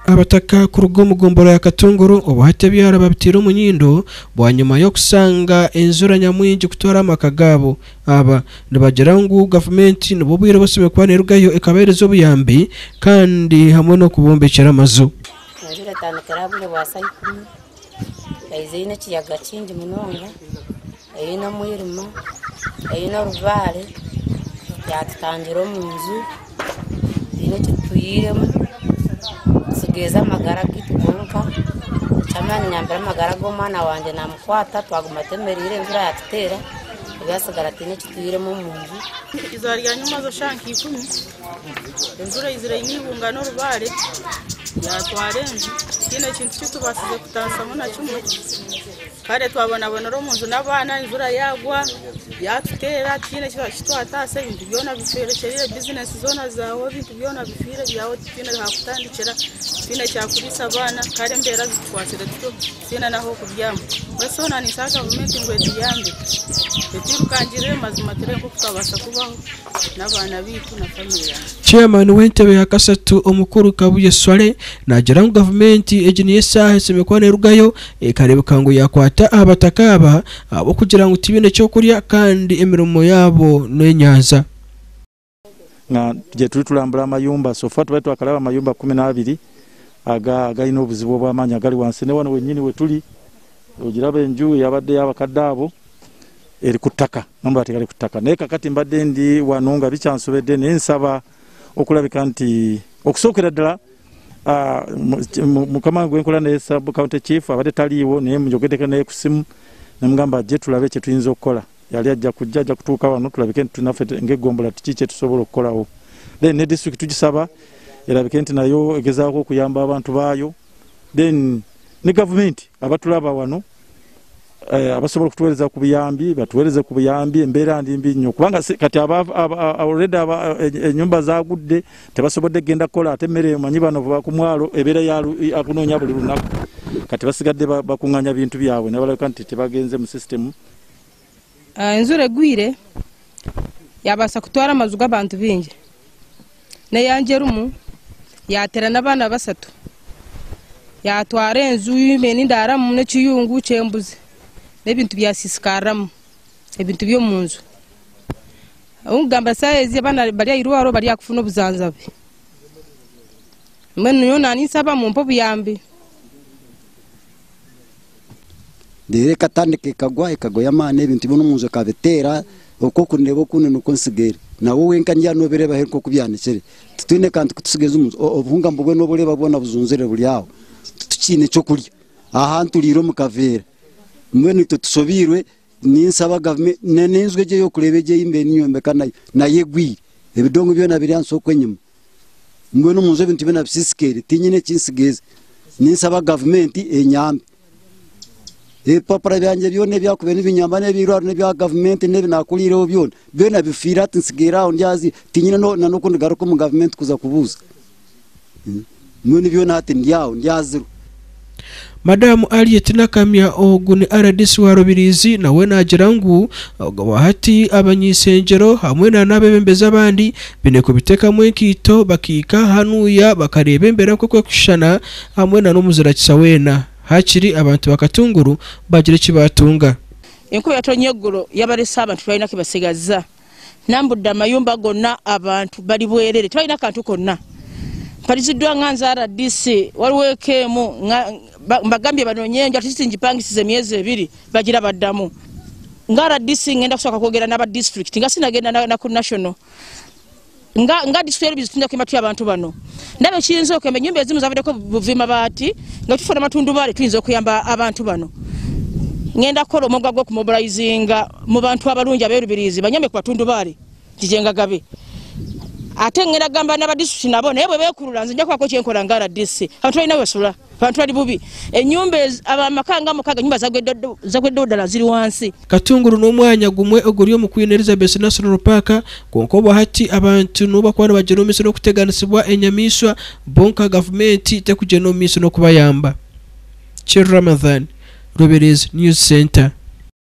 abataka ku rugo mugomboro ya Katunguru obuhate byara babitira munyindo bwanyuma yo kusanga enzura nyamwingi kutwara amakagabo aba nibagira ngo government nibo bwire bose kwanirgayo ekaberezo obuyambi kandi hamwe no kubombekera amazu Ngira tanakara bule wasayikumi ayizine kiyaga kingi munonga ayina mwirima ayina ruvale yatutangira omunzu ine kituyiremu sigeza magara gitugonka chamani nyambira magara gomwana wanje namukwata twagumatemerire imvura yatutera byasigara tine kituyiremu omunzu izarya nyuma zo shanki 10 imvura izire nibunga no rubare yatwarenje kine kintu kitubasize kutasamo na kimwe kare twabona ro munzu nabana imvura yagwa yatutera kine kitwatase ibintu byona biferekere business zona zawo ibintu byona bifire byawo kine hakutandikira kine cyakurisa abana kare mbera zitwasire tuto kine naho kubyama basona ni saka government ngweti yambe betikangire mazima tereko tukabasa kubaho nabana bitu na family yange Chairman w'entebe ya Kasatu omukuru Kabuye Swale nagira ngo government ejiniye sahe semekwane rugayo ekarebuka ngo yakwata abatakaba abo kugira ngo tibine cyo kurya kandi emirimo yabo n'enyanza nga je tulambula amayumba sofa tubatu akalaba amayumba 12 aga ino obuzibu bw'amanya gali wansi ne wano wenyini we tuli ogiraba enju yabadde yabakaddaabo eri kutaka namba atikali kutaka naye kakati mbadde ndi wanonga bicyansobedde n'ensaba okulabika nti okusokera ddala mukama gwenkola ne sub county chief abadde taliiwo naye munjogedeka naye kusimu namugamba je tulabe kye tuyinza okukola yali ajja kujja kutuuka wano tulabike nti tunaffe ng'egombola kiki tusobola okukolawo then ne district tugisaba erabike nti nayo egezaako okuyamba abantu baayo then ne government abatulaba wano abasobola kutuweereza ku buyambi batuweereze ku buyambi embeera ndimbi nnyo kubanga kati already ennyumba zaagudde tebasobodde genda kukola ate emmere omanyi bano ku mwalo ebeera akunoonya buli lunaku kati basigadde bakuŋŋanya bintu byabwe nabalabika nti tebagenze mu system enzura egwire yabasa kutwara amazu g'abantu bingi neyanje rumu yatera n'abaana basatu yatwara enzu y'imeni ndaramu n'ekiyungu ky'embuzi n'ebintu byasisikaramu ebintu byo munzu ungamba saezi abana bali ayirwaro bali akufuna obuzanzabe mbene yona nisaba mu mpo buyambi Dere katandike kagwa yamane ebintu byo munzu kabetera okoko nebo kune no konsigere nawo wenka njano bereba herko kubyanikere tutine kantu kutusigeza umunzu obuhunga mbugwe no bureba bona buzunzire buli aho tukine cyo kurya ahantu liro mukavera mwene tusobirwe ninsaba government nenenzwe je yo kurebeje imbe ninyombe kana naye gwire ebidongo byo nabiryanso kwenyuma mwene munzu ebintu byo nabisisikere tinyine kinsigeze ninsaba government enyambe papara byanje byone byakubene binyamba nebirwaro nebya government nebinakuliraho byone byona bifira tinsigera aho ndyazi tinyine no kundi garuko mu government kuza kubuza mwene byona ati ndyaho ndyazi Madamu Alietina Kamya oguni RDC wa Rubirizi nawe nagira ngo wahati abanyisengero hamwe n'abebembeza abandi bine kubiteka mwenkito bakika hanuya bakarebembera ko kwekushana hamwe na n'umuzira kisawena hakiri abantu bakatunguru bagira kibatunga enkuba yatonyegoro yabaresa abantu twalina kibasigaza nambudda amayumba gonna abantu bali bwerere twalina kantu konna Parizidwa nganza RDC waliwekemu mbagambye banonyenja tisinjipangisize myezi 2 bagira baddamu nga RDC ngenda kusoka kwogera n'aba district nga sinagenda na ku national nga district bizitunda kwematu abantu bano ndabe kiyinza okembe nyumba ezimu zabadeko buvima bati nga tufuna matundu bale tuyinza okuyamba abantu bano ngenda kola omugwa gwo kumobilizinga mu bantu abalungi aberubirizi banyame ku batundu bale kijenga gabe ate ngenda gamba n'aba district nabo naye bwe bekulula nze njakwa ko kyenkola nga RDC abantu balina wesula abantu bali bubi enyumba abamakanga mukaga nyumba zagweddo ddala ziri wansi Katunguru n'omwanya gumwe oguriyo mu Queen Elizabeth National Park konko hati abantu n'ubakwana bageno miso no kuteganisibwa enyamiswa bonka government tekugeno miso no kubayamba Ramadhan Rubirizi News Center